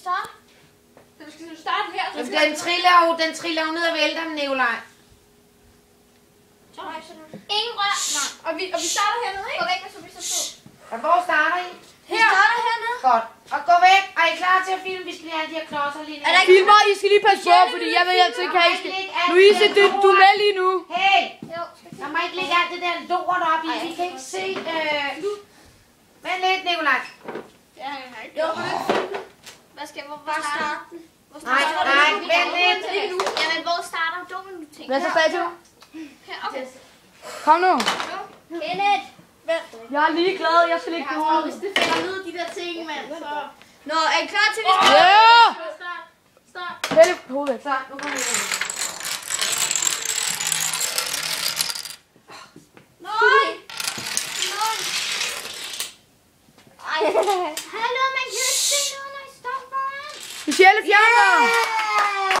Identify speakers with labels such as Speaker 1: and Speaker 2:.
Speaker 1: starte? Skal du starte her?
Speaker 2: Den triller jo ned og vælter den, Nikolaj.
Speaker 1: Ingen rør. Nej. Og vi starter hernede, ikke? Gå væk, og så vi så to.
Speaker 2: Og hvor starter I?
Speaker 1: Vi starter hernede.
Speaker 2: Godt. Og gå væk. Er I klar til at filme? Vi skal lige have de her klodser lige ned.
Speaker 3: Filmer, I skal lige passe på, fordi jeg ved altid ikke, at I skal... Louise, du er med lige nu.
Speaker 2: Hey! Der må ikke ligge alt det der lort op i. Vi kan ikke se... Vent lidt, Nikolaj.
Speaker 1: Jo, hvad skal vi starte den?
Speaker 2: Nej, vent lidt.
Speaker 1: Jamen, hvor starter du, du tænker?
Speaker 3: Hvad så dato?
Speaker 1: Okay.
Speaker 3: Kom nu.
Speaker 1: Kenneth!
Speaker 3: Jeg er lige glad, jeg skal ligge ud.
Speaker 1: Hvis det falder ned, de der ting, mand, så... Nå, er I klar til, vi skal...
Speaker 3: Ja!
Speaker 1: Start.
Speaker 3: Hælde hovedet væk.
Speaker 2: Så, nu kommer vi ind.
Speaker 1: Nej! Ej. Hallo, man kan ikke se noget, når I står foran.
Speaker 3: Michelle, fjern dig!